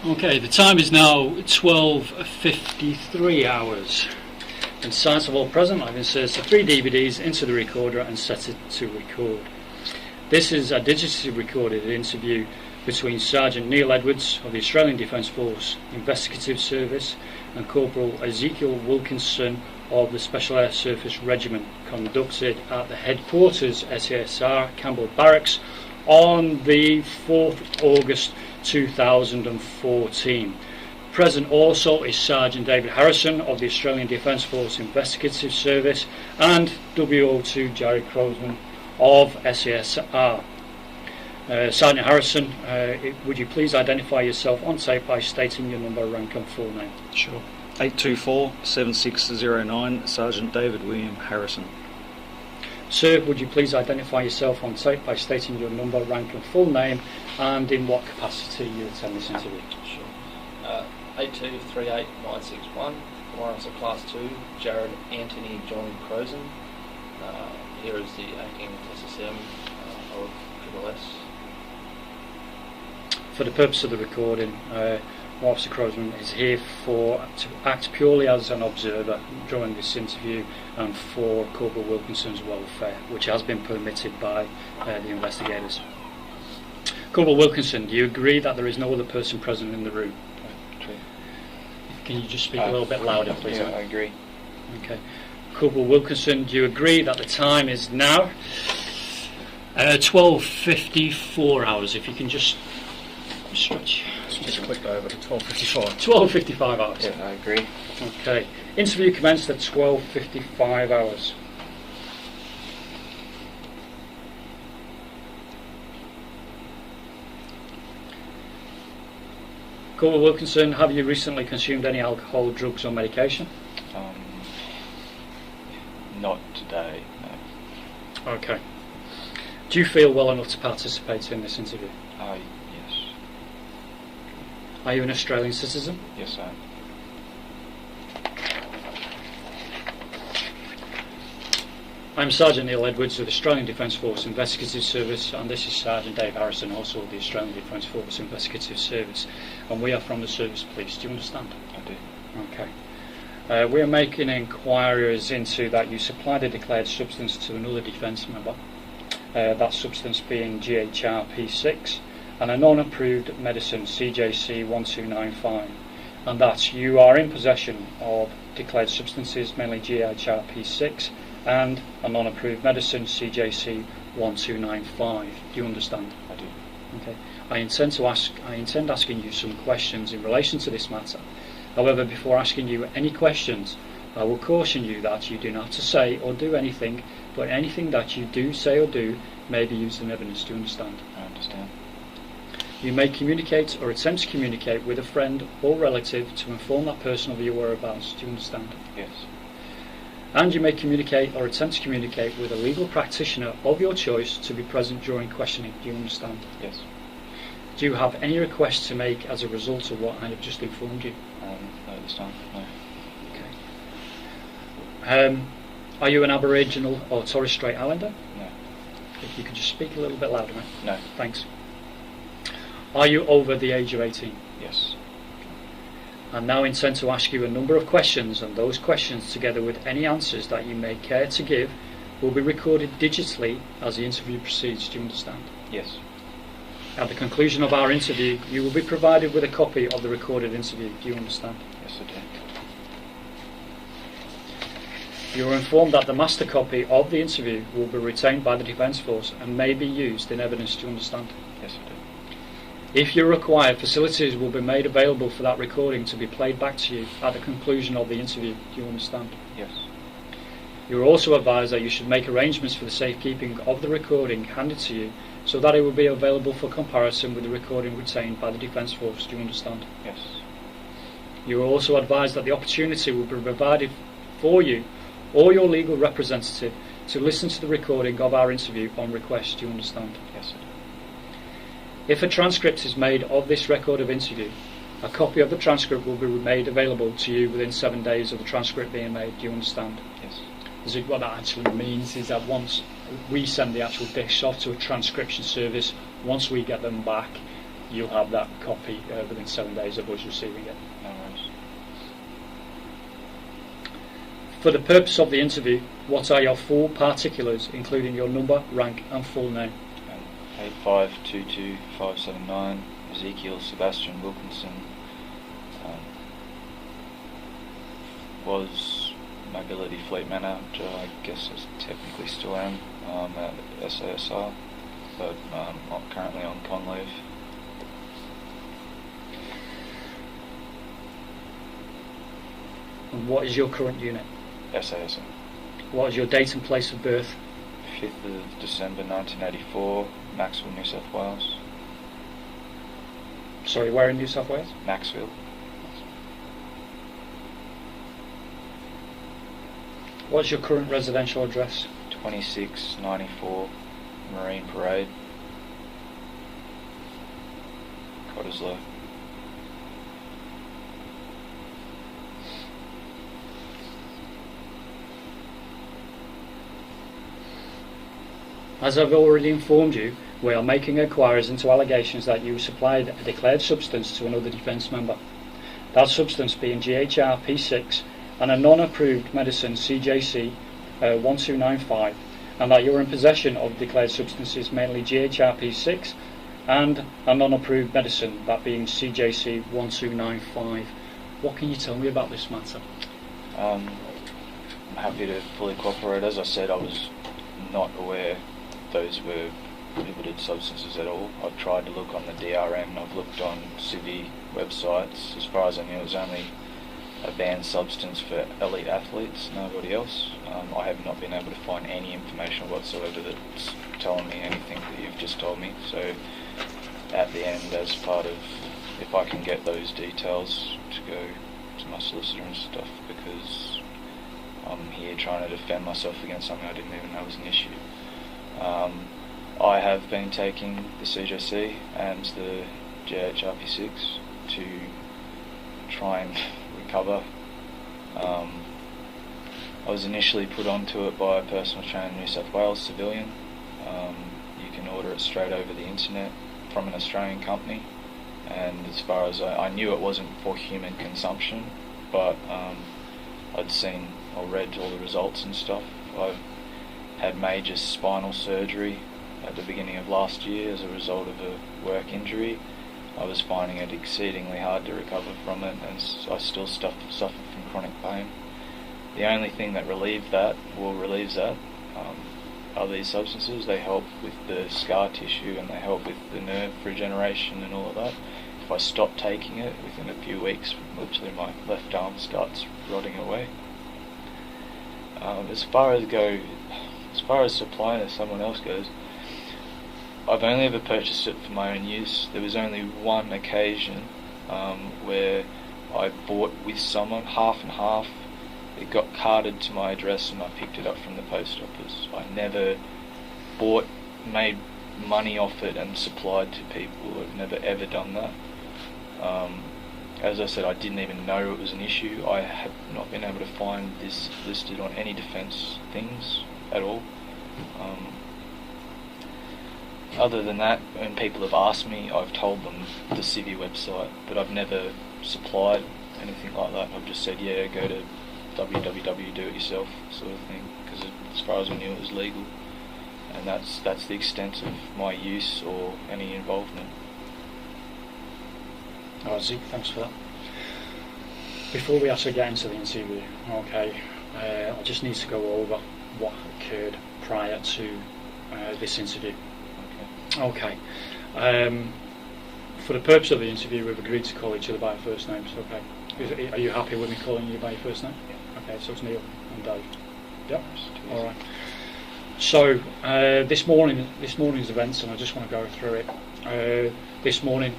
Okay, the time is now 12:53 hours. And signs of all present, I've inserted 3 DVDs into the recorder and set it to record. This is a digitally recorded interview between Sergeant Neil Edwards of the Australian Defence Force Investigative Service and Corporal Ezekiel Wilkinson of the Special Air Surface Regiment, conducted at the headquarters SASR Campbell Barracks on the 4th August 2014. Present also is Sergeant David Harrison of the Australian Defence Force Investigative Service and WO2 Jerry Crosman of SASR. Sergeant Harrison, would you please identify yourself on tape by stating your number, rank and full name? Sure. 824-7609, Sergeant David William Harrison. Sir, would you please identify yourself on tape by stating your number, rank and full name, and in what capacity you attend this interview? Sure. 8238961, warrants of Class 2, Jared Anthony John Crozen. Here is the acting SSM of SSS. For the purpose of the recording, Officer Crosman is here to act purely as an observer during this interview and for Corporal Wilkinson's welfare, which has been permitted by the investigators. Corporal Wilkinson, do you agree that there is no other person present in the room? Can you just speak a little bit louder, please? Yeah, I agree. Okay. Corporal Wilkinson, do you agree that the time is now 12:54 hours? If you can just stretch. Just click over to 12:55. 12:55 hours. Yeah, I agree. Okay. Interview commenced at 12:55 hours. Corporal Wilkinson, have you recently consumed any alcohol, drugs or medication? Not today, no. Okay. Do you feel well enough to participate in this interview? Yes. Are you an Australian citizen? Yes, I am. I'm Sergeant Neil Edwards of the Australian Defence Force Investigative Service, and this is Sergeant Dave Harrison, also of the Australian Defence Force Investigative Service, and we are from the Service Police. Do you understand? I do. Okay. We are making inquiries into that you supplied a declared substance to another defence member, that substance being GHRP6, and a non-approved medicine CJC 1295, and that you are in possession of declared substances, mainly GHRP6, and a non-approved medicine CJC 1295. Do you understand? I do. Okay. I intend asking you some questions in relation to this matter. However, before asking you any questions, I will caution you that you do not have to say or do anything, but anything that you do say or do may be used in evidence. Do you understand? I understand. You may communicate or attempt to communicate with a friend or relative to inform that person of your whereabouts. Do you understand? Yes. And you may communicate or attempt to communicate with a legal practitioner of your choice to be present during questioning. Do you understand? Yes. Do you have any requests to make as a result of what I have just informed you? No, this time, no. Okay. Are you an Aboriginal or Torres Strait Islander? No. If you could just speak a little bit louder, mate. No. Thanks. Are you over the age of 18? Yes. I now intend to ask you a number of questions, and those questions, together with any answers that you may care to give, will be recorded digitally as the interview proceeds. Do you understand? Yes. At the conclusion of our interview, you will be provided with a copy of the recorded interview. Do you understand? Yes, I do. You are informed that the master copy of the interview will be retained by the Defence Force and may be used in evidence. Do you understand? Yes, I do. If you require, facilities will be made available for that recording to be played back to you at the conclusion of the interview. Do you understand? Yes. You are also advised that you should make arrangements for the safekeeping of the recording handed to you so that it will be available for comparison with the recording retained by the Defence Force. Do you understand? Yes. You are also advised that the opportunity will be provided for you or your legal representative to listen to the recording of our interview on request. Do you understand? Yes, I do. If a transcript is made of this record of interview, a copy of the transcript will be made available to you within 7 days of the transcript being made. Do you understand? Yes. So what that actually means is that once we send the actual discs off to a transcription service, once we get them back, you'll have that copy within 7 days of us receiving it. No worries. For the purpose of the interview, what are your full particulars, including your number, rank and full name? 8522579, Ezekiel Sebastian Wilkinson. Was Mobility Fleet Manager, I guess I technically still am, at SASR, but I'm currently on con leave. And what is your current unit? SASR. What is your date and place of birth? 5th of December 1984, Maxwell, New South Wales. Sorry, where in New South Wales? Maxwell. What's your current residential address? 2694 Marine Parade, Cottesloe. As I've already informed you, we are making inquiries into allegations that you supplied a declared substance to another defence member. That substance being GHR P6 and a non-approved medicine CJC 1295, and that you are in possession of declared substances, mainly GHR P6 and a non-approved medicine, that being CJC 1295. What can you tell me about this matter? I'm happy to fully cooperate. As I said, I was not aware those were prohibited substances at all. I've tried to look on the DRM, I've looked on Civi websites. As far as I knew, it was only a banned substance for elite athletes, nobody else. I have not been able to find any information whatsoever that's telling me anything that you've just told me. So at the end, as part of, if I can get those details to go to my solicitor and stuff, because I'm here trying to defend myself against something I didn't even know was an issue. I have been taking the CJC and the GHRP6 to try and recover. I was initially put onto it by a personal trainer in New South Wales, civilian. You can order it straight over the internet from an Australian company, and as far as I knew, it wasn't for human consumption, but I'd seen or read all the results and stuff. I've had major spinal surgery at the beginning of last year as a result of a work injury. I was finding it exceedingly hard to recover from it, and I still suffer from chronic pain. The only thing that relieves that are these substances. They help with the scar tissue and they help with the nerve regeneration and all of that. If I stop taking it, within a few weeks, literally my left arm starts rotting away. As far as supplying to someone else goes, I've only ever purchased it for my own use. There was only one occasion where I bought with someone, half and half. It got carted to my address and I picked it up from the post office. I never made money off it and supplied to people. I've never ever done that. As I said, I didn't even know it was an issue. I have not been able to find this listed on any defence things at all. Other than that, when people have asked me, I've told them the Civi website, but I've never supplied anything like that. I've just said, yeah, go to www, do it yourself sort of thing, because as far as I knew, it was legal, and that's the extent of my use or any involvement. Alright, Zeke, thanks for that. Before we actually get into the interview, okay, I just need to go over what occurred prior to this interview. Okay. For the purpose of the interview, we've agreed to call each other by our first names. Okay. Are you happy with me calling you by your first name? Yeah. Okay. So it's Neil and Dave. Yep. All right. So this morning's events, and I just want to go through it. This morning,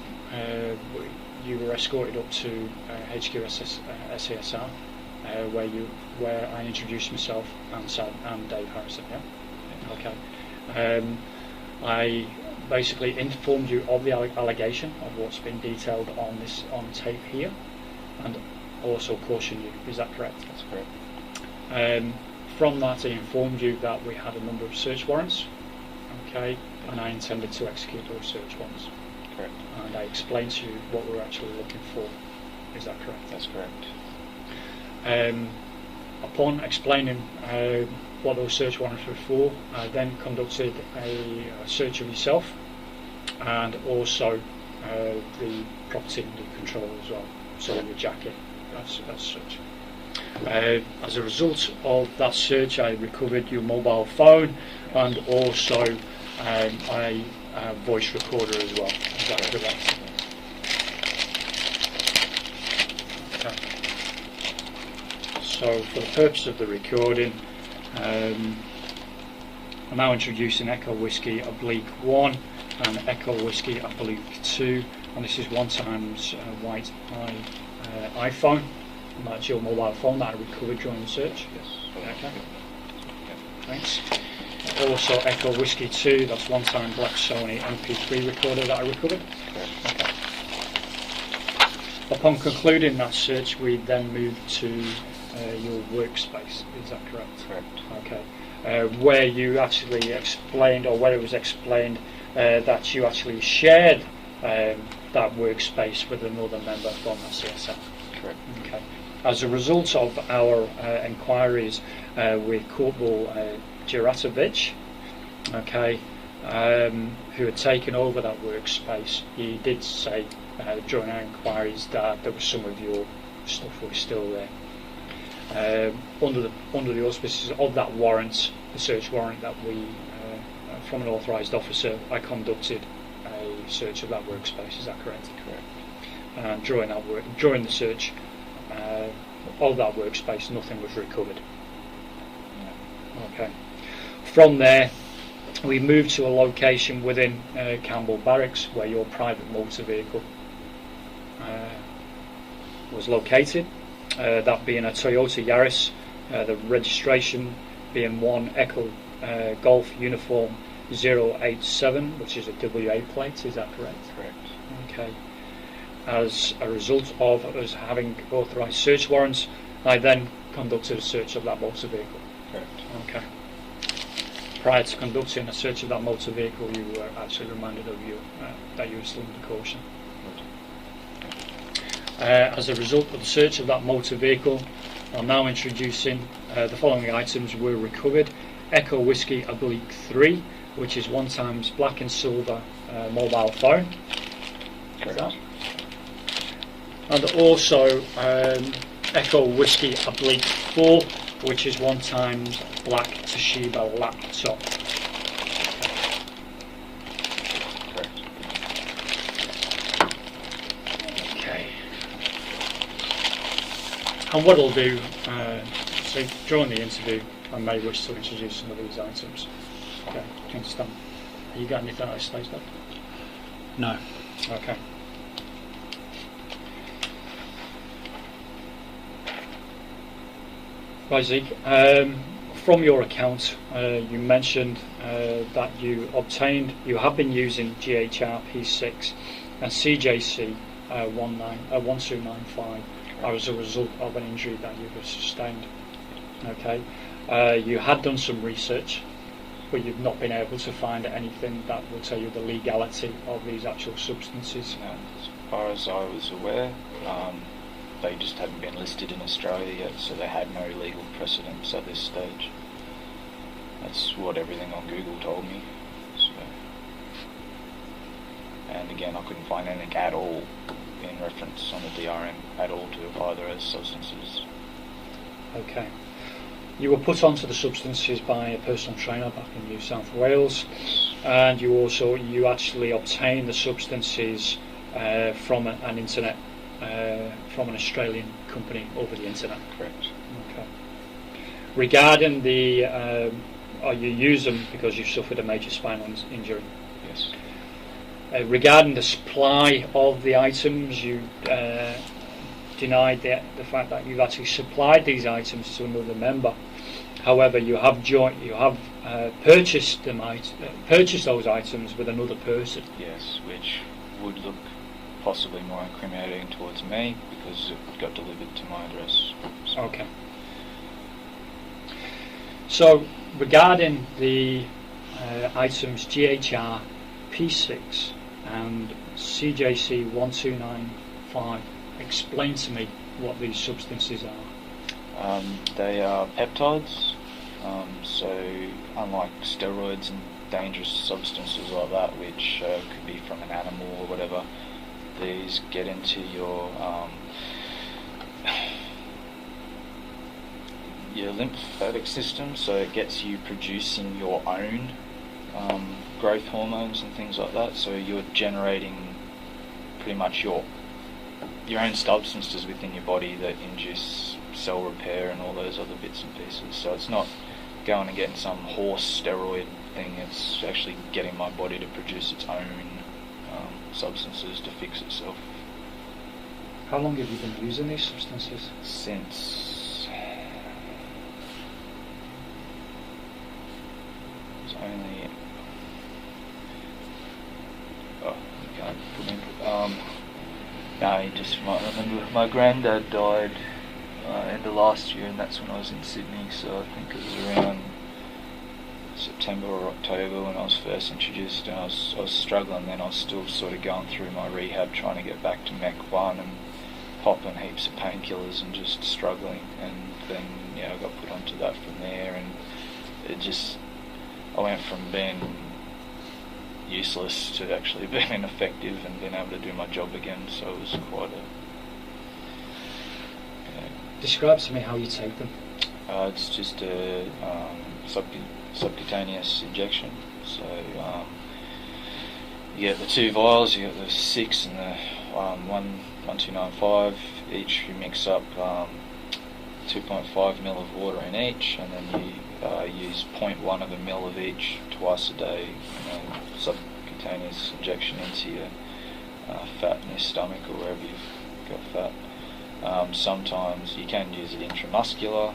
you were escorted up to HQ SASR, where I introduced myself and Dave Harrison. Yeah. Okay. I basically informed you of the allegation of what's been detailed on tape here, and also cautioned you. Is that correct? That's correct. From that, I informed you that we had a number of search warrants, okay, and I intended to execute those search warrants. Correct. And I explained to you what we're actually looking for. Is that correct? That's correct. Upon explaining what those search warrants were for, I then conducted a search of yourself and also the property under control as well, so your jacket, as such. As a result of that search, I recovered your mobile phone and also a voice recorder as well. Is that correct? Okay. So for the purpose of the recording, I'm now introducing Echo Whiskey Oblique 1 and Echo Whiskey Oblique 2, and this is one times white iPhone, and that's your mobile phone that I recovered during the search. Yes. Okay. Thanks. Also Echo Whiskey 2, that's one time black Sony MP3 recorder that I recovered. Okay. Upon concluding that search, we then moved to your workspace. Is that correct? Correct. Okay. Where you actually explained, or where it was explained, that you actually shared that workspace with another member from the CSM. Correct. Okay. As a result of our inquiries with Corporal Juratovic, okay, who had taken over that workspace, he did say during our inquiries that there was some of your stuff was still there. Under the auspices of that warrant, the search warrant that we, from an authorised officer, I conducted a search of that workspace. Is that correct? Correct. And during the search of that workspace, nothing was recovered. Okay. From there, we moved to a location within Campbell Barracks where your private motor vehicle was located. That being a Toyota Yaris, the registration being 1 Echo Golf Uniform 087, which is a WA plate. Is that correct? Correct. Okay. As a result of us having authorised search warrants, I then conducted a search of that motor vehicle. Correct. Okay. Prior to conducting a search of that motor vehicle, you were actually reminded of that you were still under caution. As a result of the search of that motor vehicle, I'm now introducing the following items were recovered. Echo Whiskey Oblique 3, which is one times black and silver mobile phone. Correct. And also Echo Whiskey Oblique 4, which is one times black Toshiba laptop. Correct. Okay. And what I'll do, so during the interview, I may wish to introduce some of these items. Okay, do you understand? Have you got anything at this stage left? No. Okay. Right, Zeke. From your account, you mentioned that you have been using GHR P6 and CJC 1295 as a result of an injury that you have sustained. Okay. You had done some research, but you've not been able to find anything that will tell you the legality of these actual substances. As far as I was aware, they just hadn't been listed in Australia yet, so they had no legal precedence at this stage. That's what everything on Google told me. So, and again, I couldn't find anything at all in reference on the DRM at all to either as substances. Okay. You were put onto the substances by a personal trainer back in New South Wales, and you actually obtained the substances from an internet, from an Australian company over the internet. Correct. Okay. Regarding you use them because you suffered a major spinal injury. Yes. Regarding the supply of the items, you denied the fact that you've actually supplied these items to another member. However, you have purchased those items with another person. Yes, which would look possibly more incriminating towards me because it got delivered to my address. So. Okay. So, regarding the items GHR P6 and CJC 1295. Explain to me what these substances are. They are peptides, so unlike steroids and dangerous substances like that, which could be from an animal or whatever, these get into your lymphatic system, so it gets you producing your own growth hormones and things like that. So you're generating pretty much your own substances within your body that induce cell repair and all those other bits and pieces. So it's not going and getting some horse steroid thing, it's actually getting my body to produce its own substances to fix itself. How long have you been using these substances? Since it's only you can't put me no, you just might remember my granddad died end of last year, and that's when I was in Sydney, so I think it was around September or October when I was first introduced, and I was struggling then. I was still sort of going through my rehab, trying to get back to Mech 1 and popping heaps of painkillers and just struggling, and then I got put onto that from there, and I went from being useless to actually being ineffective and being able to do my job again, so it was quite a... Describe to me how you take them. It's just a subcutaneous injection, so you get the 2 vials, you get the 6 and the 1295, each you mix up 2.5 ml of water in each, and then you use 0.1 of a ml of each twice a day, subcutaneous injection into your fat in your stomach or wherever you've got fat. Sometimes you can use it intramuscular,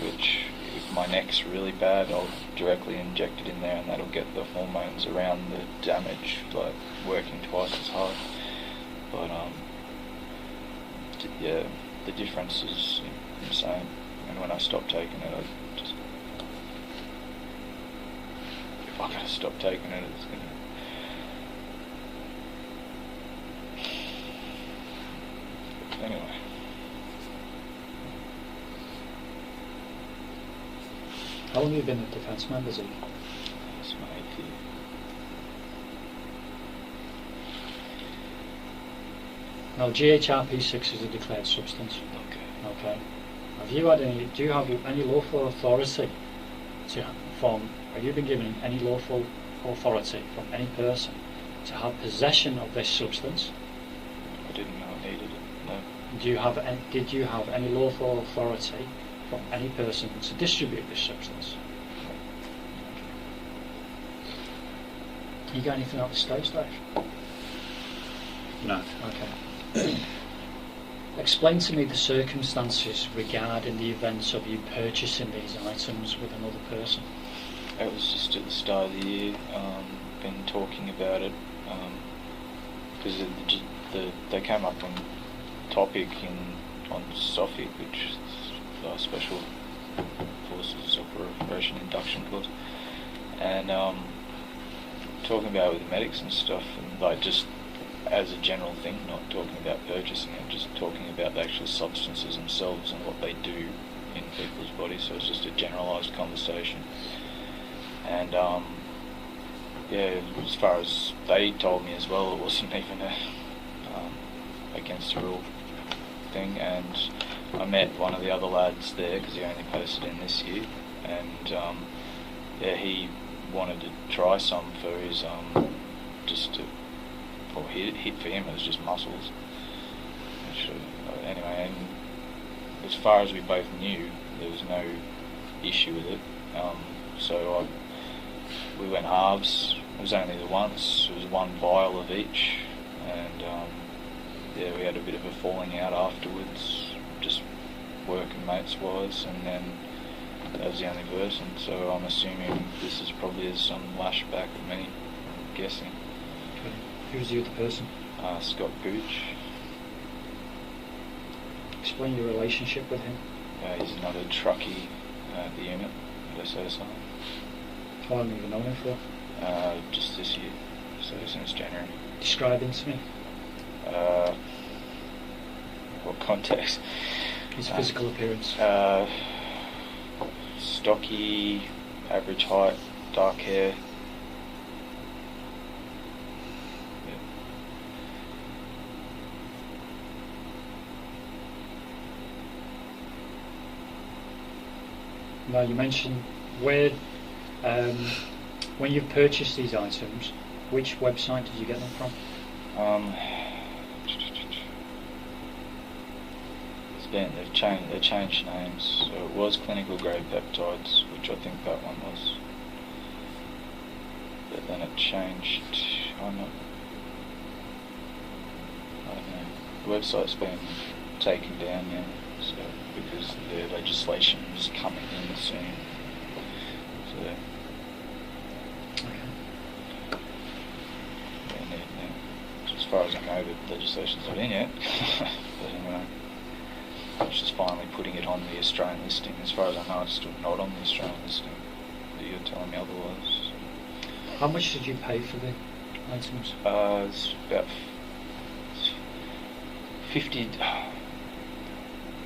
which if my neck's really bad, I'll directly inject it in there, and that'll get the hormones around the damage, like working twice as hard. But the difference is insane. And when I stopped taking it, if I gotta stop taking it, it's gonna... Anyway. How long have you been a defence member, Zeke? It's my 8th year. Now, GHRP6 is a declared substance. Okay. Do you have any lawful authority have you been given any lawful authority from any person to have possession of this substance? I didn't know I needed it, no. Did you have any lawful authority from any person to distribute this substance? You got anything out the stage, Dave? No. Okay. Explain to me the circumstances regarding the events of you purchasing these items with another person. It was just at the start of the year, been talking about it, because they came up on topic on SOFIC, which is Special Forces Operation Induction Course, and talking about it with the medics and stuff, and like just as a general thing, not talking about purchasing it, just talking about the actual substances themselves and what they do in people's bodies. So it's just a generalised conversation. And as far as they told me as well, it wasn't even a against the rule thing. And I met one of the other lads there because he only posted in this year, and he wanted to try some for his hit for him. It was just muscles. Which, anyway, and as far as we both knew, there was no issue with it. So we went halves. It was only the once. It was 1 vial of each, and we had a bit of a falling out afterwards, just work and mates wise, and then that was the only person. So I'm assuming this is probably some lashback of me, I'm guessing. Okay. Who's the other person? Scott Gooch. Explain your relationship with him. He's another truckie at the unit at SOSI. How long have you known him for? Just this year, So since January. Describe him to me. What context? His physical appearance. Stocky, average height, dark hair. Now you mentioned where, when you've purchased these items, which website did you get them from? They changed names. So it was Clinical Grade Peptides, which I think that one was. But then it changed. I don't know. The website's been taken down now, so because the legislation is coming in soon. So. As far as I know, the legislation's not in yet. But anyway, it's just finally putting it on the Australian listing. As far as I know, it's still not on the Australian listing. But you're telling me otherwise. How much did you pay for the items? It's about 50.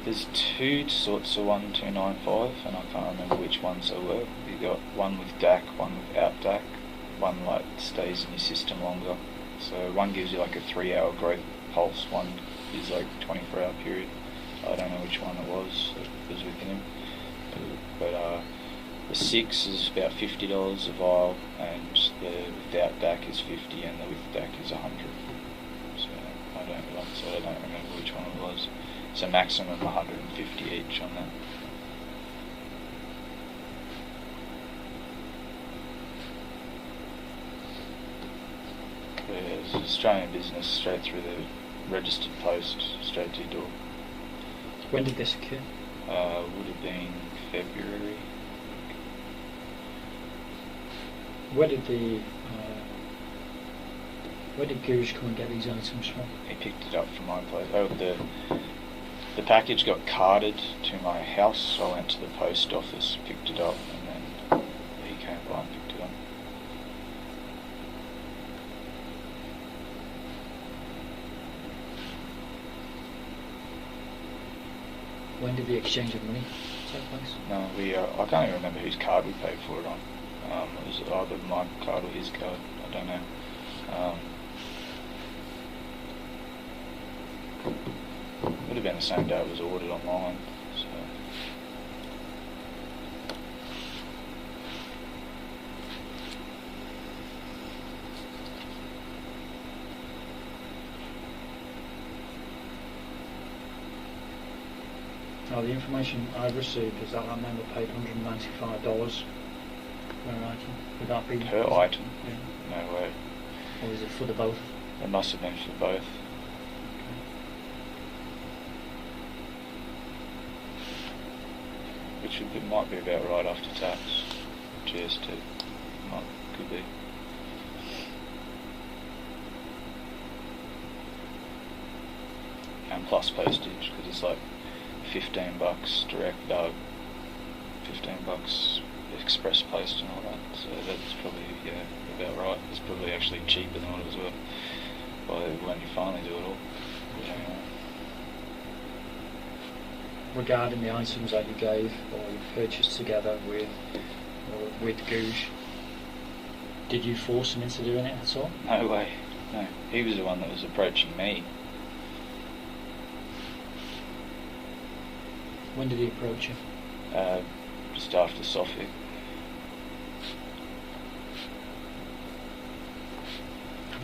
There's two sorts of 1295, and I can't remember which ones they were. You got one with DAC, one without DAC. One like stays in your system longer. So one gives you like a 3-hour growth pulse, one is like 24-hour period. I don't know which one it was that was with him. But the 6 is about $50 a vial, and the without DAC is 50, and the with DAC is 100. So I don't remember which one it was. So maximum 150 each on that. It's Australian business, straight through the registered post, straight to your door. When did this occur? Would have been February. Where did Googe come and get these items from? He picked it up from my place. The package got carted to my house, so I went to the post office, picked it up, and then he came by and picked it up. When did the exchange of money take place? No, I can't even remember whose card we paid for it on. It was either my card or his card. I don't know. Would have been the same day it was ordered online. So. Now, the information I've received is that member paid $195 per item. Would that be Per item? Yeah. No way. Or is it for the both? It must have been for both. Which might be about right after tax. GST. Could be. And plus postage, because it's like $15 direct, $15 express post and all that. So that's probably about right. It's probably actually cheaper than what it was worth when you finally do it all. But anyway. Regarding the items that you gave or you purchased together with Googe, did you force him into doing it at all? No way. No. He was the one that was approaching me. When did he approach you? Just after Sophic.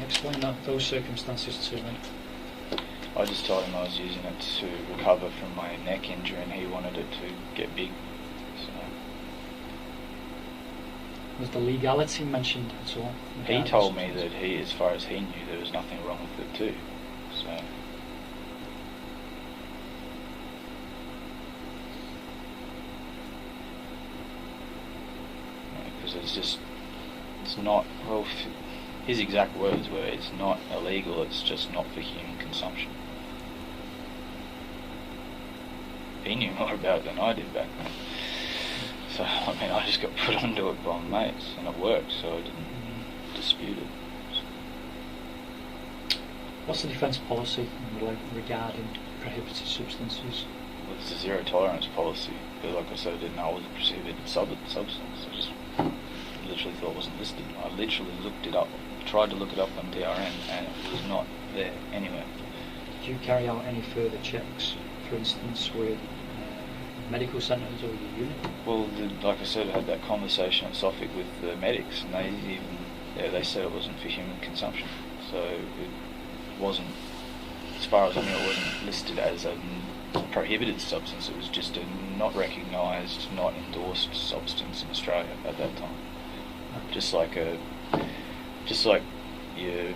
Explain those circumstances to me. I just told him I was using it to recover from my neck injury and he wanted it to get big. So. Was the legality mentioned at all? He told me that as far as he knew, there was nothing wrong with it too. So. Because it's not, well, his exact words were, it's not illegal, it's just not for human consumption. He knew more about it than I did back then. So, I mean, I just got put onto it by my mates, and it worked, so I didn't dispute it. What's the defence policy regarding prohibited substances? Well, it's a zero tolerance policy, but like I said, I didn't know it was a prohibited substance. I just literally thought it wasn't listed. I literally looked it up, tried to look it up on DRN, and it was not there anywhere. Do you carry out any further checks, for instance, with medical centres or your unit? Well, like I said, I had that conversation at Suffolk with the medics, and they said it wasn't for human consumption. So it wasn't, as far as I knew, it wasn't listed as a prohibited substance. It was just a not recognised, not endorsed substance in Australia at that time. Just like your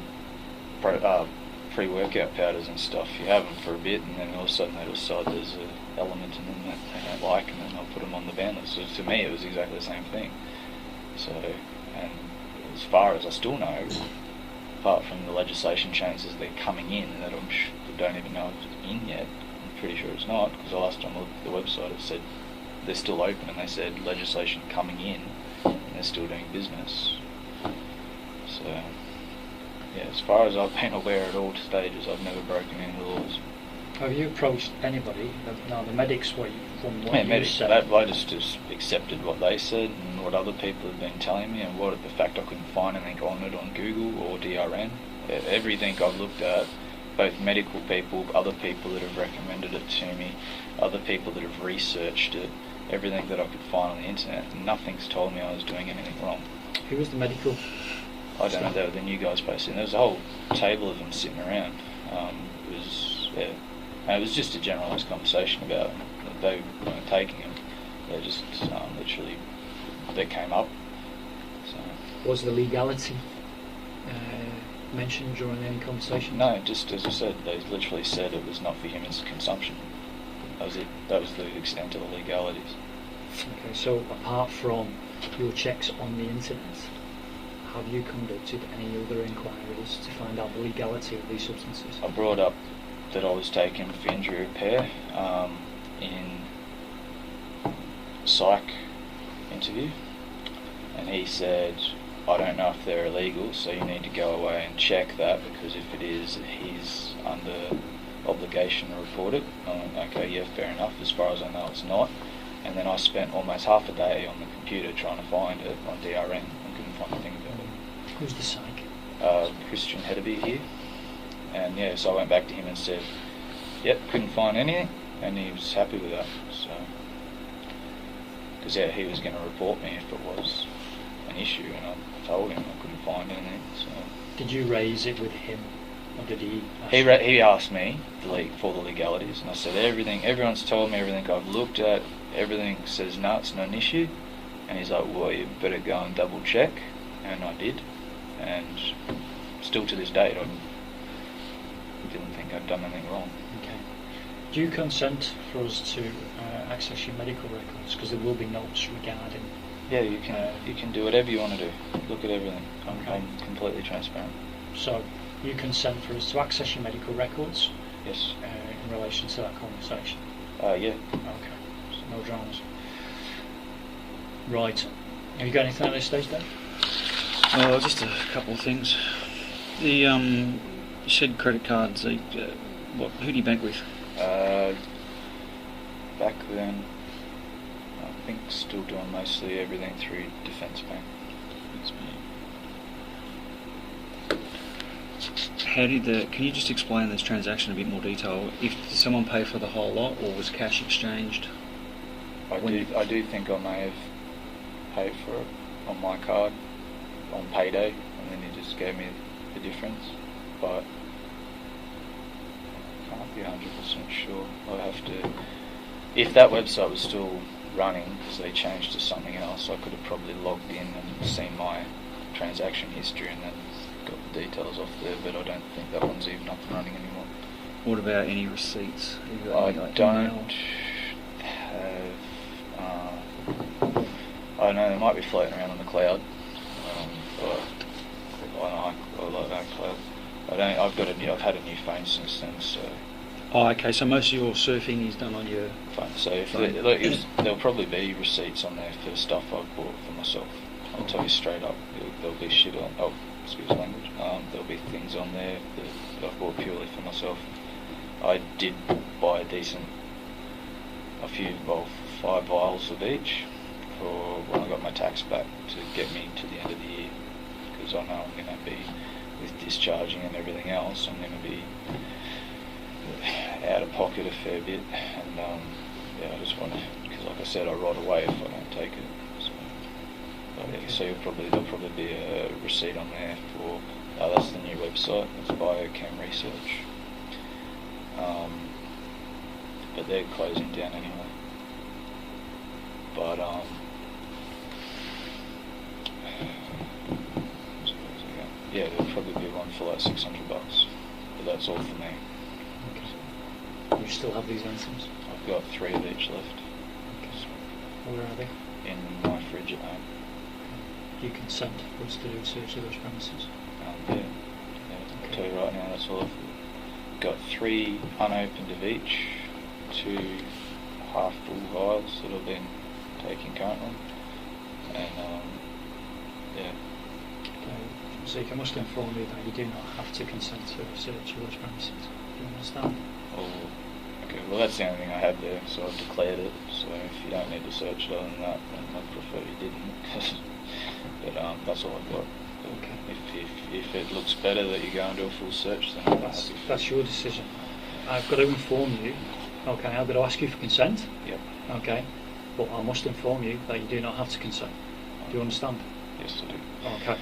pre-workout powders and stuff. You have them for a bit, and then all of a sudden they decide there's an element in them that they don't like, and then they'll put them on the ban list. So to me, it was exactly the same thing. So, and as far as I still know, apart from the legislation changes that are coming in that I don't even know if it's in yet, I'm pretty sure it's not, because the last time I looked at the website it said they're still open, and they said legislation coming in, and they're still doing business. So, yeah, as far as I've been aware at all stages, I've never broken any laws. Have you approached anybody? Now the medics, from what you medics, said? I just accepted what they said and what other people have been telling me, and the fact I couldn't find anything on it on Google or DRN. Everything I've looked at, both medical people, other people that have recommended it to me, other people that have researched it, everything that I could find on the internet, nothing's told me I was doing anything wrong. Who was the medical? I don't know, they were the new guys posting. There was a whole table of them sitting around. And it was just a generalised conversation about that they weren't taking them. They just literally, they came up. So. Was the legality mentioned during any conversation? No, just as I said, they literally said it was not for human consumption. That was it. That was the extent of the legalities. Okay, so apart from your checks on the internet, have you conducted any other inquiries to find out the legality of these substances? I brought up that I was taken for injury repair in psych interview, and he said, I don't know if they're illegal, so you need to go away and check that, because if it is, he's under obligation to report it. I went, okay, yeah, fair enough, as far as I know it's not. And then I spent almost half a day on the computer trying to find it on DRN and couldn't find anything about it. Who's the psych? Christian Hedeby here. And yeah, so I went back to him and said, yep, couldn't find anything, and he was happy with that. So, because yeah, he was going to report me if it was an issue, and I told him I couldn't find anything. So, did you raise it with him, or did he? He asked me for the legalities, and I said everyone's told me everything I've looked at, everything says no, it's not an issue. And he's like, well, you better go and double check, and I did, and still to this date, I didn't think I'd done anything wrong. Okay. Do you consent for us to access your medical records? Because there will be notes regarding. Yeah, you can do whatever you want to do. Look at everything. I'm completely transparent. So you consent for us to access your medical records? Yes. In relation to that conversation? Yeah. Okay. So no dramas. Right. Have you got anything at this stage, Dave? Just a couple of things. The shed credit cards. Who do you bank with? Back then, I think still doing mostly everything through Defence Bank. How did can you just explain this transaction in a bit more detail? Did someone pay for the whole lot, or was cash exchanged? I do think I may have paid for it on my card on payday, and then he just gave me the difference, but I can't be 100% sure. I have to, if that website was still running because they changed to something else, I could have probably logged in and seen my transaction history and then got the details off there, but I don't think that one's even up and running anymore. What about any receipts? I don't have. I don't know, they might be floating around on the cloud. But I like that cloud. I've had a new phone since then, so. Oh, okay. So most of your surfing is done on your phone. So there'll probably be receipts on there for stuff I've bought for myself. I'll tell you straight up. There'll be shit on. Oh, excuse language. There'll be things on there that I've bought purely for myself. I did buy a few, 5 vials of each for when I got my tax back to get me to the end of the year, because I know I'm going to be, with discharging and everything else, I'm going to be out of pocket a fair bit, and I just want to, because like I said, I rot away if I don't take it. So, so there'll probably be a receipt on there for, that's the new website, it's Biochem Research. But they're closing down anyway. But yeah, there'll probably be one for like $600, but that's all for me. Okay. You still have these items? I've got 3 of each left. Okay. Where are they? In my fridge at home. Do you consent for us to do a search of those premises? Yeah. I'll tell you right now, that's all I've got. 3 unopened of each, 2 half full vials that I've been taking currently, and yeah. Okay. Zeke, I must inform you that you do not have to consent to a search of those premises. Do you understand? Oh, okay. Well, that's the only thing I had there, so I've declared it. So if you don't need to search it other than that, then I'd prefer you didn't. But that's all I've got. Okay. If it looks better that you go and do a full search, then that's your decision. I've got to inform you. Okay, I've got to ask you for consent. Yep. Okay, but I must inform you that you do not have to consent. Do you understand? Yes, I do. Okay.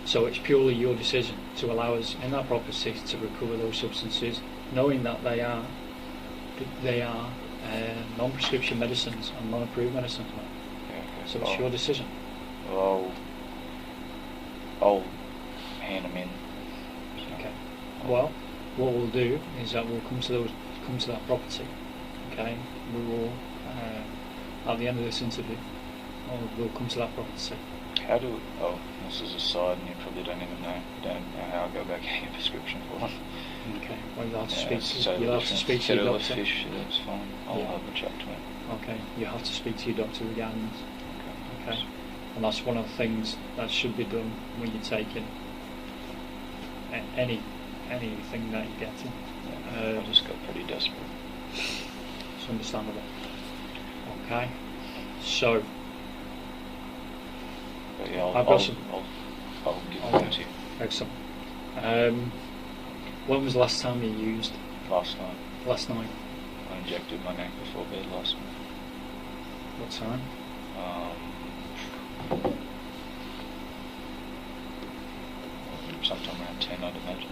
So it's purely your decision to allow us in that property to recover those substances, knowing that they are non-prescription medicines and non-approved medicines. Yeah, okay. So it's your decision. Well, I'll hand them in. Okay. Well, what we'll do is that we'll come to that property. Okay. We will at the end of this interview, we'll come to that property. How do? Oh, this is a side, and you probably don't even know. You don't know how I go back getting a prescription for one. Okay. Well, you'll have to Yeah, speak to your doctor. Fish, that's fine. I'll have a chat to him. Okay. You have to speak to your doctor regarding this. Okay. Okay. And that's one of the things that should be done when you're taking anything that you're getting. Yeah, I just got pretty desperate. It's understandable. Okay. So. But yeah, I've got some. I'll give them to you. Excellent. When was the last time you used? Last night. Last night. I injected my neck before bed last night. What time? Sometime around 10, I'd imagine.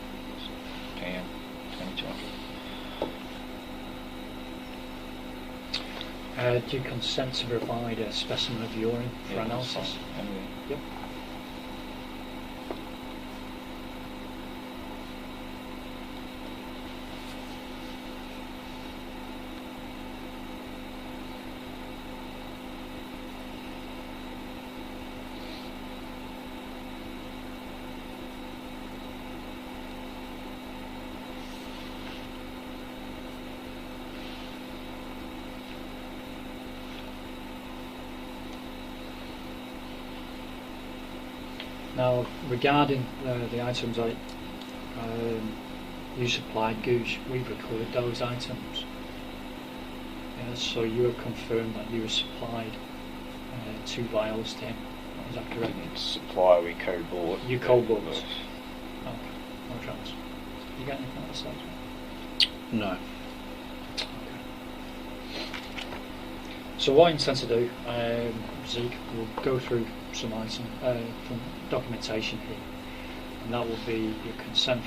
PM, 2200. Do you consent to provide a specimen of urine for Yeah, analysis? Anyway. Yep. Now, regarding the items you supplied, Gooch, we've recorded those items. So you have confirmed that you were supplied 2 vials to him. Is that correct? Supply we co-bought. You co-bought. Okay, no troubles. You got anything else to say? No. So what I intend to do, Zeke, we'll go through some from documentation here, and that will be your consent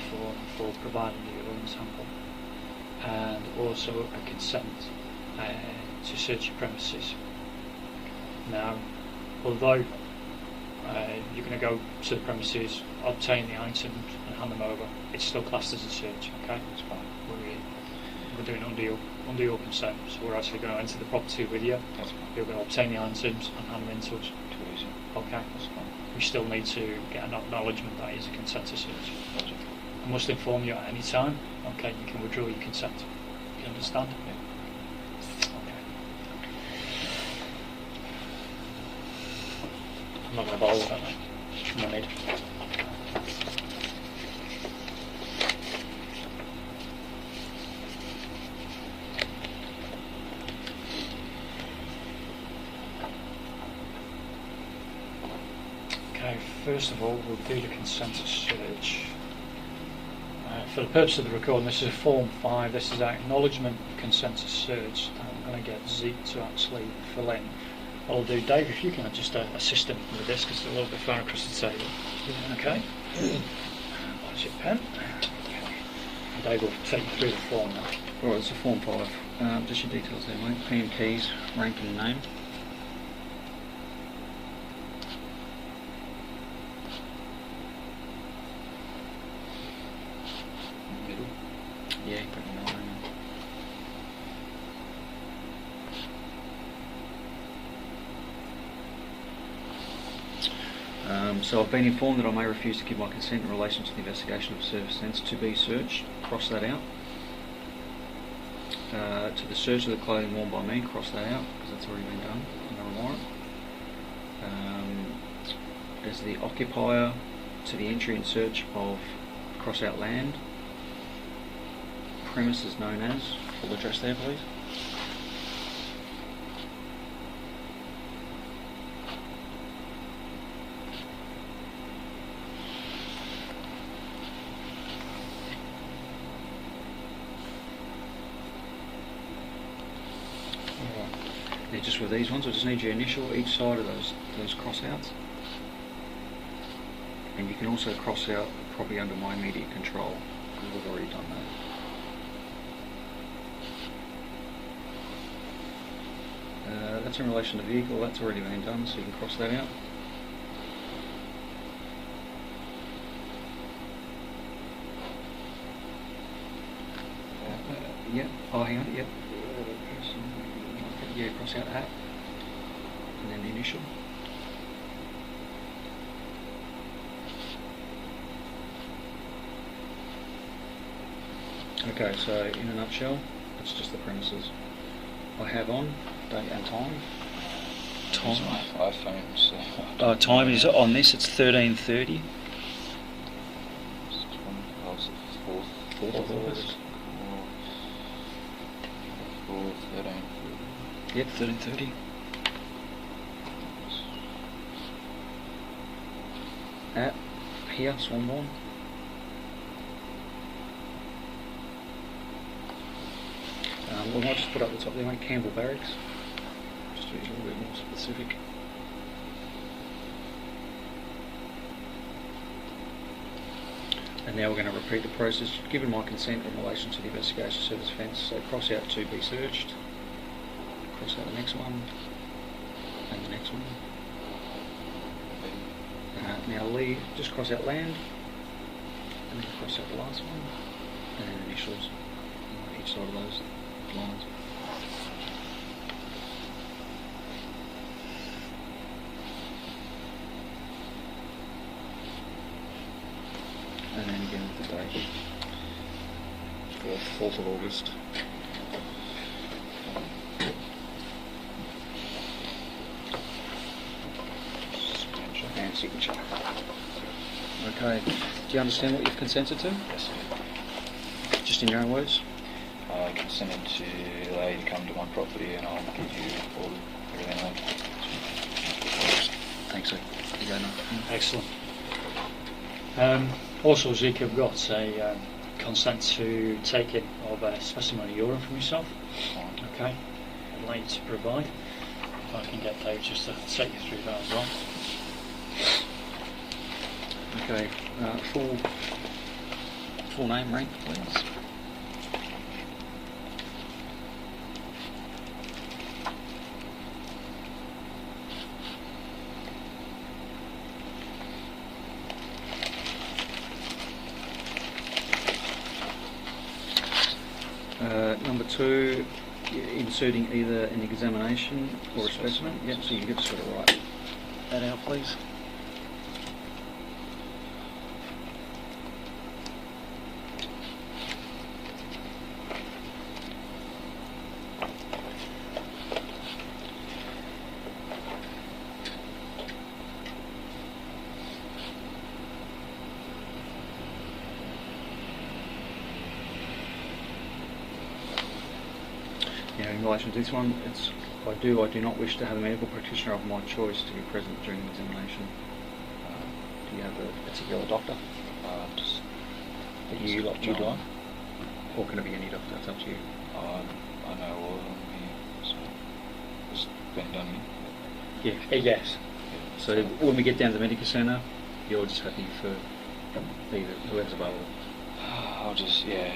for providing the urine sample, and also a consent to search your premises. Now, although you're going to go to the premises, obtain the items and hand them over, it's still classed as a search, okay? That's fine. We're doing it under your consent, so we're actually going to enter the property with you. That's fine. You're going to obtain the items and hand them in to us. Too easy. Okay, that's fine. We still need to get an acknowledgement that is a consent to search. Gotcha. I must inform you at any time. Okay, you can withdraw your consent. You understand? Yeah. Okay. I'm not going to bother with that now. No need. first of all, we'll do the consensus search. For the purpose of the recording, this is a Form 5, this is our acknowledgement consensus search. I'm going to get Zeke to actually fill in. What I'll do, Dave, if you can just assist him with this, because it's a little bit far across the table. Okay. Where's your pen? Okay. Dave will take you through the form now. Right, it's a Form 5. Just your details there, mate. P and keys, rank and name. Middle. Yeah, put your name in. So I've been informed that I may refuse to give my consent in relation to the investigation of service offence to be searched. Cross that out. To the search of the clothing worn by me, cross that out because that's already been done under a warrant. As the occupier, to the entry and search of, cross out land, premises known as, full address there please. Now just with these ones, I just need your initial each side of those cross-outs. And you can also cross out property under my immediate control, because we've already done that. That's in relation to the vehicle, that's already been done, so you can cross that out. Yep, oh hang on, yep. Yeah, cross out at, and then the initial. Okay, so in a nutshell, that's just the premises. I have on date and time. Use my iPhone, so Time is on this, it's 13:30. Fourth Fourth of August. 13. Yep, 13:30. At here, Swanbourne. We might just put up the top there, mate, Campbell Barracks. Just to be a little bit more specific. And now we're going to repeat the process. Given my consent in relation to the investigation service offence, so cross out to be searched, cross out the next one, and the next one. Now leave, just cross out land, and then cross out the last one, and then initials on each side of those lines. And then again with the date, 4th of August. And signature. Okay, do you understand what you've consented to? Yes, sir. Just in your own words? I consented to allow you to come to my property and I'll give you all everything I need. Thanks, sir. You go now. Excellent. Also, Zeke, I've got a consent to take it of a specimen of urine from yourself. Okay, I'd like you to provide. If I can get Dave just to take you through that as well. Okay, full name, rank, please. Number 2, inserting either an examination or a specimen. Yep, so you've just got to write that out, please. Now, in relation to this one, I do not wish to have a medical practitioner of my choice to be present during the examination. Do you have a particular doctor Just that you like? John. Or can it be any doctor? It's up to you. I know all of them here, so it's been done here. Yeah. Yes. So when we get down to the medical centre, you're just happy for either whoever's available. I'll just, yeah.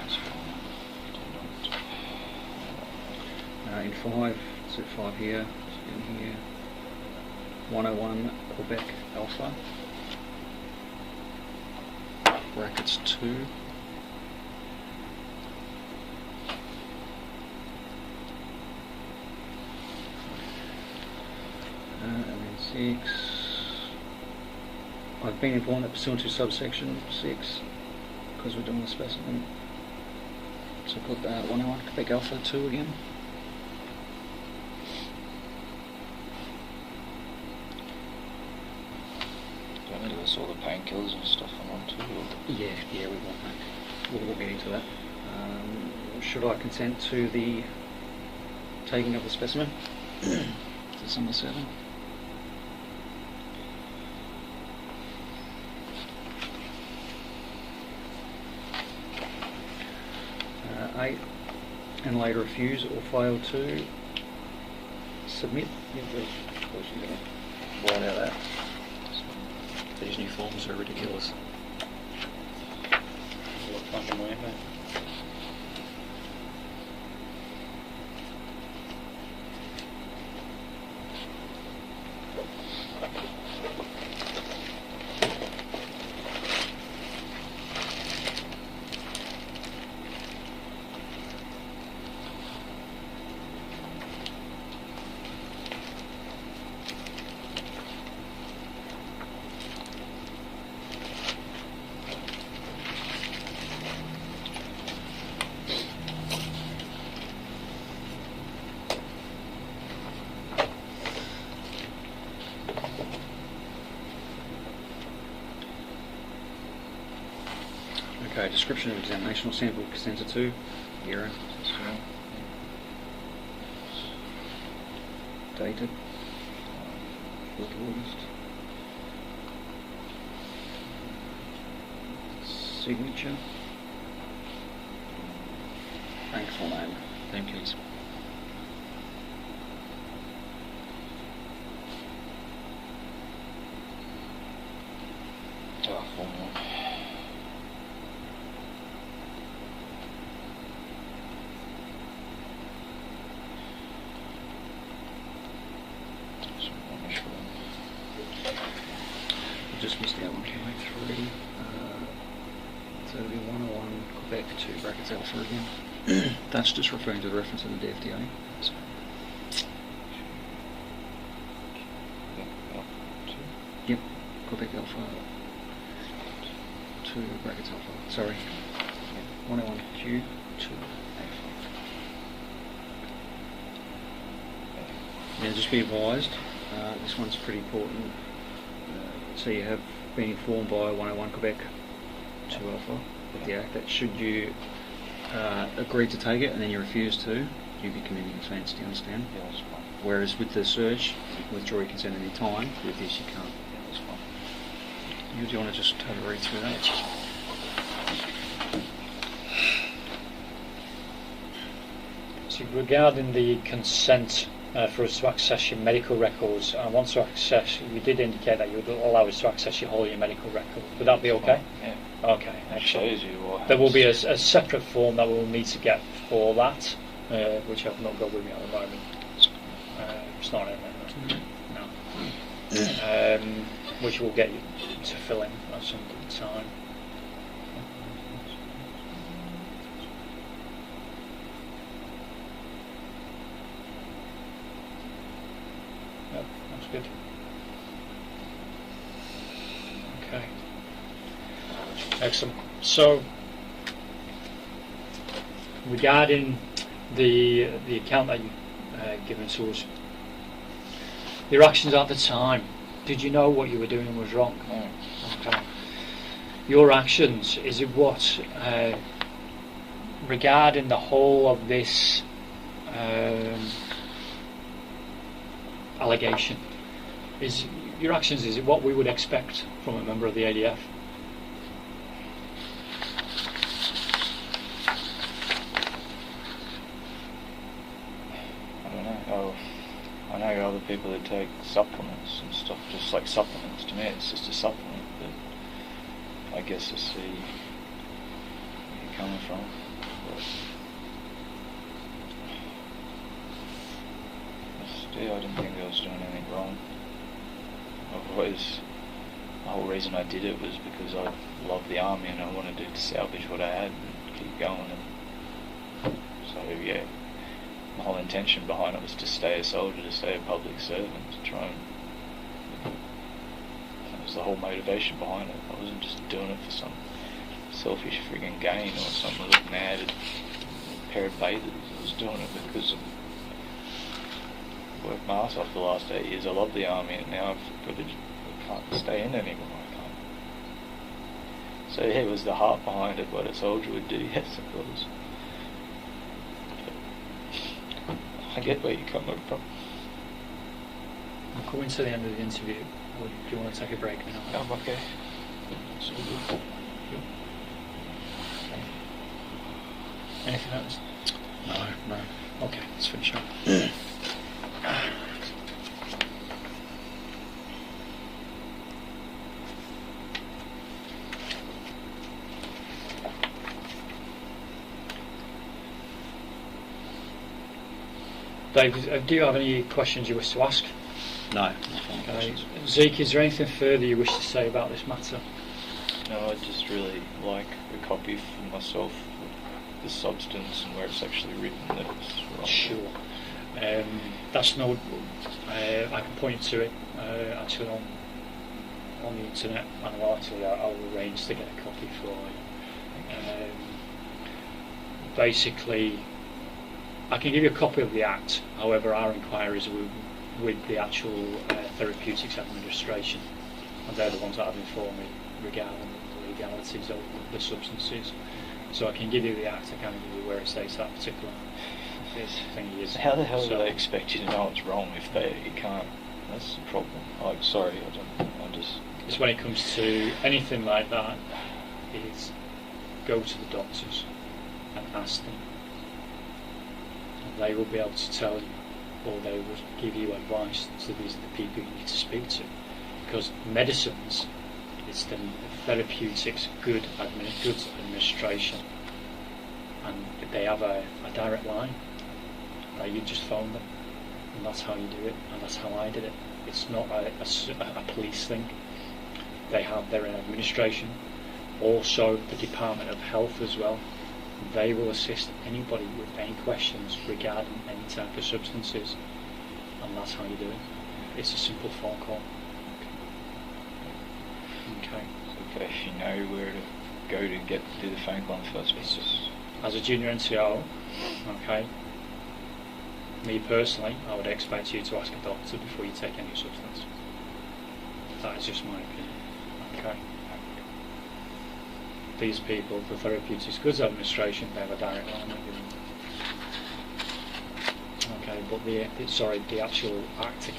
That's fine. In 5, so 5 here, in here. 101 Quebec Alpha. Brackets 2. And then 6. I've been informed that pursuant to subsection 6, because we're doing the specimen. So put that 101 Quebec Alpha 2 again. Do you want me to list all the painkillers and stuff on one too? Or? Yeah, we want that. We'll get into that. Should I consent to the taking of the specimen? Is number 7? Eight, and later refuse or fail to submit. Of course you're going to write out that. These new forms are ridiculous. Look fucking way, mate. Okay, description of examination or sample consented to. Era. Dated. 4th of August. Signature. Bank full name. Name keys. Form 1. Just missed out 1.3. So it'll be 101 Quebec 2 brackets alpha again. That's just referring to the reference in the DFDA. So, yep, Quebec alpha 2 brackets alpha. Sorry. 101 Q 2 alpha. Now just be advised, this one's pretty important. So you have been informed by 101 Quebec 2 Alpha of the Act that should you agree to take it and then you refuse to, you'd be committing an offence, do you understand? Yeah, that's fine. Whereas with the search, you can withdraw your consent at any time, with this you can't. Yeah, that's fine. Do you want to just have a read through that? So regarding the consent for us to access your medical records, I want to access, you did indicate that you would allow us to access your whole your medical record. Would that be okay? Yeah. Okay, It excellent. shows you what There will be happens. a separate form that we'll need to get for that, which I've not got with me at the moment. It's not in there, no. Which we'll get you to fill in at some time. Yep, that's good. Okay. Excellent. So, regarding the account that you've given to us, your actions at the time, did you know what you were doing was wrong? No. Okay. Your actions, is it what, regarding the whole of this allegation, is your actions, is it what we would expect from a member of the ADF? I don't know. Oh, I know other people that take supplements and stuff, just like supplements. To me, it's just a supplement, but I guess I see where you're coming from. But yeah, I didn't think I was doing anything wrong. The whole reason I did it was because I loved the army and I wanted to salvage what I had and keep going. And so yeah, the whole intention behind it was to stay a soldier, to stay a public servant, to try and. That was the whole motivation behind it. I wasn't just doing it for some selfish friggin' gain or some little mad pair of bathers. I was doing it because of worked my ass off the last 8 years. I love the army, and now I can't stay in anymore. I can't. So yeah, it was the heart behind it, what a soldier would do. Yes, of course. But I get where you're coming from. We're coming to the end of the interview. Or do you want to take a break now? I'm okay. It's all good. Okay. Anything else? No. Okay, let's finish up. Dave, do you have any questions you wish to ask? No. Okay. Zeke, is there anything further you wish to say about this matter? No, I'd just really like a copy for myself of the substance and where it's actually written that it's wrong. Sure. That's no. I can point to it actually on the internet, and I'll arrange to get a copy for you. Basically, I can give you a copy of the Act. However, our inquiries are with the actual Therapeutics Administration, and they're the ones that have informed me regarding the legalities of the substances. So I can give you the Act. I can't give you where it states that particular thing is. How the hell do they expect you to know it's wrong if you can't? That's the problem. Like, sorry, I just. It's when it comes to anything like that, is go to the doctors and ask them. And they will be able to tell you, or they will give you advice. So these are the people you need to speak to, because medicines, it's the therapeutics goods administration, and they have a direct line. You just phone them, and that's how you do it, and that's how I did it. It's not a police thing. They have their own administration, also the Department of Health as well. They will assist anybody with any questions regarding any type of substances, and that's how you do it. It's a simple phone call. Okay. Okay, if you know where to go to do the phone call in the first place. As a junior NCO, okay, me personally, I would expect you to ask a doctor before you take any substance. That is just my opinion. Okay. These people, the Therapeutics Goods Administration, they have a direct line with them. Okay, but the actual Act I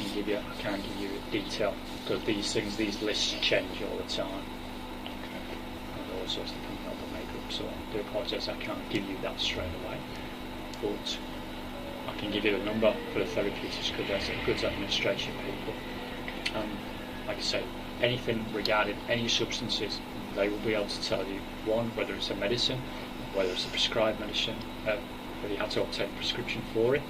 can't give you detail, because these lists change all the time. Okay. And all sorts of things that will make up. So I do apologise, I can't give you that straight away. But I can give you a number for the Therapeutics Goods Administration people. And like I say, anything regarding any substances, they will be able to tell you, one, whether it's a medicine, whether it's a prescribed medicine, whether you have to obtain a prescription for it,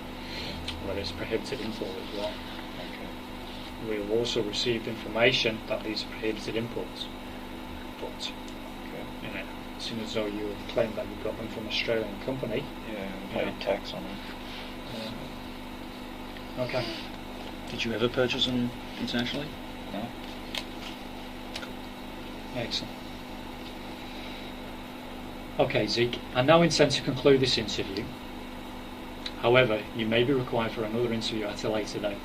whether it's prohibited import as well. Okay. We've also received information that these are prohibited imports, but you know, as soon as though you claim that you got them from an Australian company, Yeah, and paid tax on them. Okay. Did you ever purchase them internationally? No? Excellent. Okay, Zeke, I now intend to conclude this interview. However, you may be required for another interview at a later date.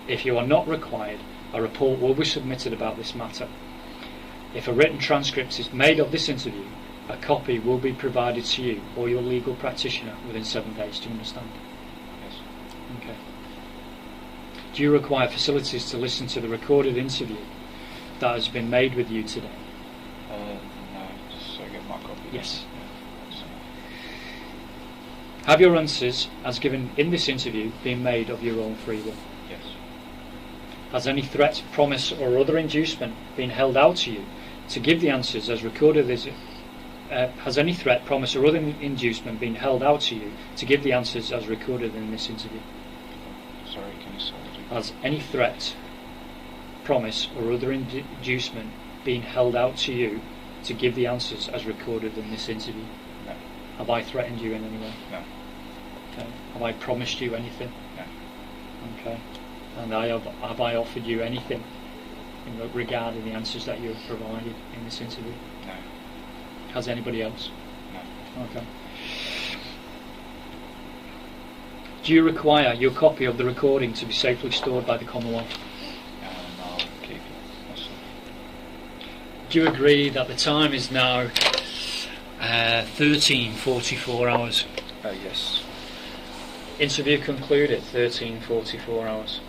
If you are not required, a report will be submitted about this matter. If a written transcript is made of this interview, a copy will be provided to you or your legal practitioner within 7 days. Do you understand? Yes. Okay. Do you require facilities to listen to the recorded interview that has been made with you today? No, just so I get my copy. Yes. Yeah. So, Have your answers, as given in this interview, been made of your own free will? yes. Has any threat, promise, or other inducement been held out to you to give the answers as recorded as has any threat, promise, or other inducement been held out to you to give the answers as recorded in this interview? Sorry, can you say that again? Has any threat, promise, or other inducement been held out to you to give the answers as recorded in this interview? No. Have I threatened you in any way? No. Okay. Have I promised you anything? No. Okay. And have I offered you anything regarding the answers that you have provided in this interview? No. Has anybody else? No. Okay. Do you require your copy of the recording to be safely stored by the Commonwealth? No, I'll keep it myself. Do you agree that the time is now 13:44 hours? Yes. Interview concluded, 13:44 hours.